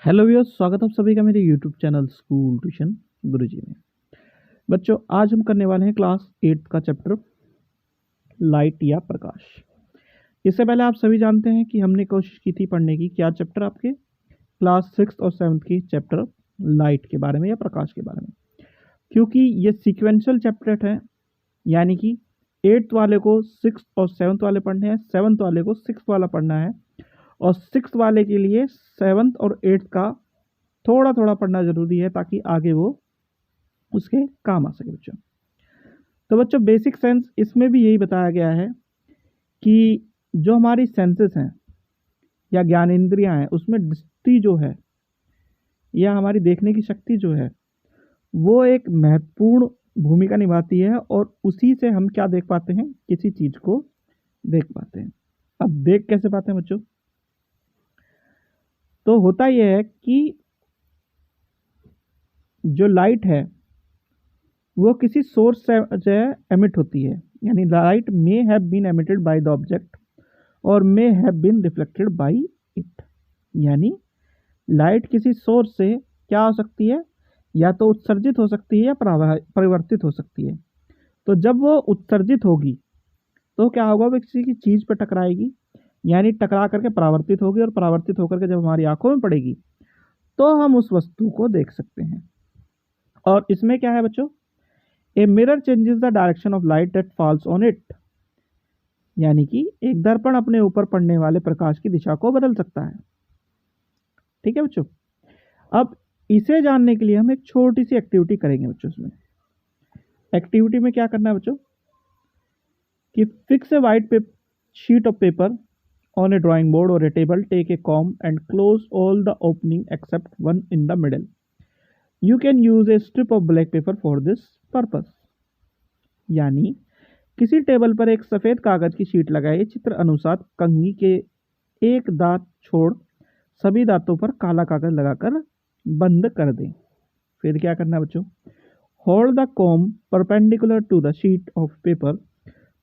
Hello viewers, स्वागत है आप सभी का मेरे यूट्यूब चैनल स्कूल ट्यूशन गुरुजी में। बच्चों, आज हम करने वाले हैं क्लास 8 का चैप्टर लाइट या प्रकाश। इससे पहले आप सभी जानते हैं कि हमने कोशिश की थी पढ़ने की क्या चैप्टर आपके क्लास 6 और 7 की चैप्टर लाइट के बारे में या प्रकाश के बारे में, क्योंकि ये सीक्वेंशियल चैप्टर है। यानी कि 8th वाले को 6th और 7th वाले पढ़ने हैं, 7th वाले को 6th वाला पढ़ना है और 6th वाले के लिए 7th और 8th का थोड़ा थोड़ा पढ़ना जरूरी है ताकि आगे वो उसके काम आ सके बच्चों। तो बच्चों, बेसिक सेंस इसमें भी यही बताया गया है कि जो हमारी सेंसेस हैं या ज्ञानेंद्रियां हैं, उसमें दृष्टि जो है या हमारी देखने की शक्ति जो है वो एक महत्वपूर्ण भूमिका निभाती है और उसी से हम क्या देख पाते हैं, किसी चीज को देख पाते हैं। अब देख कैसे पाते हैं बच्चों? तो होता यह है कि जो लाइट है वो किसी सोर्स से एमिट होती है। यानी light may have been emitted by the object और may have been reflected by it. यानी लाइट किसी सोर्स से क्या हो सकती है, या तो उत्सर्जित हो सकती है या परिवर्तित हो सकती है। तो जब वो उत्सर्जित होगी तो क्या होगा, वो किसी की चीज पर टकराएगी, यानी टकरा करके परावर्तित होगी और परावर्तित होकर के जब हमारी आंखों में पड़ेगी तो हम उस वस्तु को देख सकते हैं। और इसमें क्या है बच्चों, a mirror changes the direction of light that falls on it. यानी कि एक दर्पण अपने ऊपर पड़ने वाले प्रकाश की दिशा को बदल सकता है। ठीक है बच्चों। अब इसे जानने के लिए हम एक छोटी सी एक्टिविटी करेंगे बच्चों। इसमें एक्टिविटी में क्या करना है बच्चों कि fix a white sheet of paper on a drawing board और a table, take a comb and close all the opening except one in the middle. You can use a strip of black paper for this purpose. यानी किसी table पर एक सफेद कागज की sheet लगाइए, चित्र अनुसार कंघी के एक दांत छोड़ सभी दांतों पर काला कागज लगाकर बंद कर दें। फिर क्या करना है बच्चों, hold the comb perpendicular to the sheet of paper,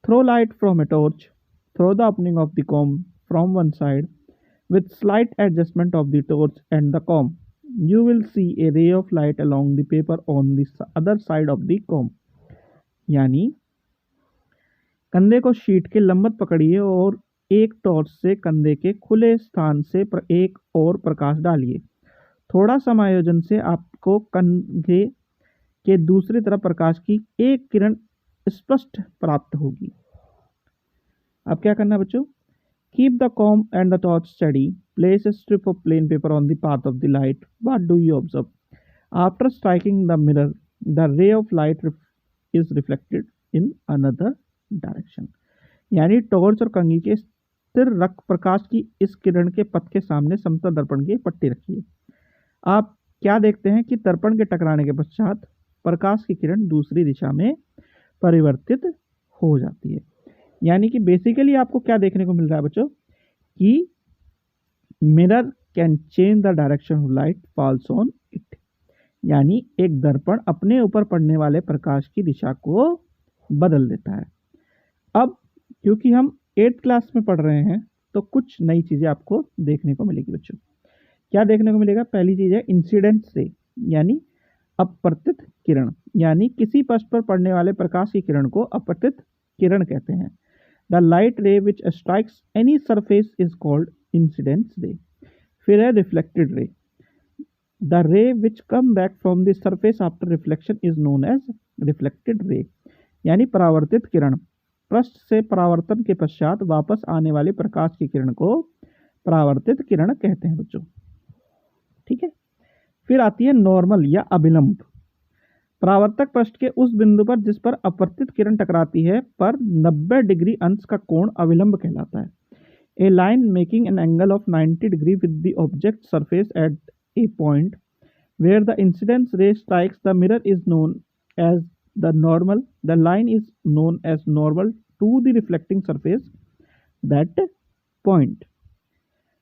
throw light from a torch, throw the opening of the comb from one side with slight adjustment of the torch and the comb. You will see a ray of light along the paper on the other side of the comb. यानी कंधे को sheet के लंबवत पकड़िए और एक torch से कंधे के खुले स्थान से एक और प्रकाश डालिए। थोड़ा समायोजन से आपको कंधे के दूसरी तरफ प्रकाश की एक किरण स्पष्ट प्राप्त होगी। अब क्या करना बच्चों, keep the comb and the torch steady, place a strip of plain paper on the path of the light. What do you observe? After striking the mirror, the ray of light is reflected in another direction. यानी torch और कंघी के स्थिर रख प्रकाश की इस किरण के पथ के सामने समतल दर्पण की पट्टी रखिए। आप क्या देखते हैं कि दर्पण के टकराने के पश्चात प्रकाश की किरण दूसरी दिशा में परिवर्तित हो जाती है। यानी कि बेसिकली आपको क्या देखने को मिल रहा है बच्चों कि mirror can change the direction of light falls on it. यानी एक दर्पण अपने ऊपर पड़ने वाले प्रकाश की दिशा को बदल देता है। अब क्योंकि हम 8th क्लास में पढ़ रहे हैं तो कुछ नई चीजें आपको देखने को मिलेगी बच्चों। क्या देखने को मिलेगा? पहली चीज है इंसिडेंट रे, यानी अपवर्तित किरण। यानी किसी पृष्ठ पर पड़ने वाले प्रकाश की किरण को अपवर्तित किरण कहते हैं। The light ray which strikes any surface is called incident ray. फिर है reflected ray. The ray which come back from the surface after reflection is known as reflected ray. यानी परावर्तित किरण, पृष्ठ से परावर्तन के पश्चात वापस आने वाली प्रकाश की किरण को परावर्तित किरण कहते हैं बच्चों। ठीक है। फिर आती है नॉर्मल या अभिलंब। परावर्तक पृष्ठ के उस बिंदु पर जिस पर अपवर्तित किरण टकराती है पर 90 डिग्री अंश का कोण अविलंब कहलाता है। A line making an angle of 90 degree with the object surface at a point where the incidence ray strikes the mirror is known as the normal. The line is known as normal to the reflecting surface that point.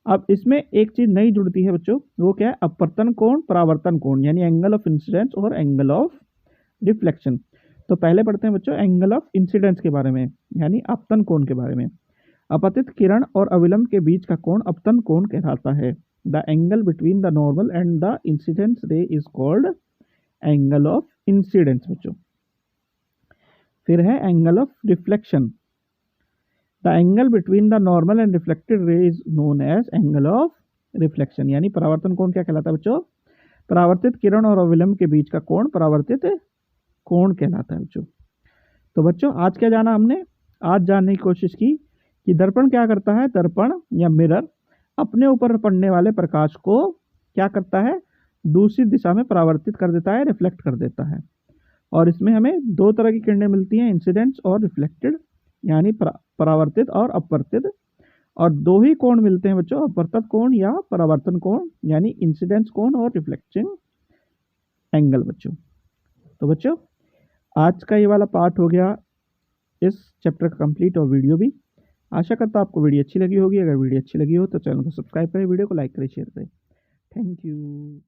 अब इसमें एक चीज नई जुड़ती है बच्चों, वो क्या है? अपवर्तन कोण, परावर्तन कोण, यानी एंगल ऑफ इंसिडेंस और एंगल ऑफ रिफ्लेक्शन। तो पहले पढ़ते हैं बच्चों एंगल ऑफ इंसिडेंस के बारे में, यानी अपतन कोण के बारे में। अपतित किरण और अविलंब के बीच का कोण अपतन कोण कहलाता है। The angle between the normal and the incidence ray is called angle of incidence बच्चों। फिर है angle of reflection. The angle between the normal and reflected ray is known as angle of reflection. यानी परावर्तन कोण क्या कहलाता है बच्चों? परावर्तित किरण और अविलंब के बीच का कोण परावर्तित कोण कहलाता है बच्चों। तो बच्चों आज क्या जाना हमने? आज जानने की कोशिश की कि दर्पण क्या करता है। दर्पण या मिरर अपने ऊपर पड़ने वाले प्रकाश को क्या करता है? दूसरी दिशा में परावर्तित कर देता है, रिफ्लेक्ट कर देता है। और इसमें हमें दो तरह की किरणें मिलती हैं, इंसिडेंट्स और रिफ्लेक्टेड, यानी परावर्तित और अपवर्तित। और दो ही कोण मिलते हैं बच्चों, अपवर्तक कोण या परावर्तन कोण, यानी इंसिडेंस कोण और रिफ्लेक्टिंग एंगल बच्चों। तो बच्चों आज का ये वाला पार्ट हो गया इस चैप्टर का कंप्लीट और वीडियो भी। आशा करता हूँ आपको वीडियो अच्छी लगी होगी। अगर वीडियो अच्छी लगी हो तो चैनल को सब्सक्राइब करें, वीडियो को लाइक करें, शेयर करें। Thank you.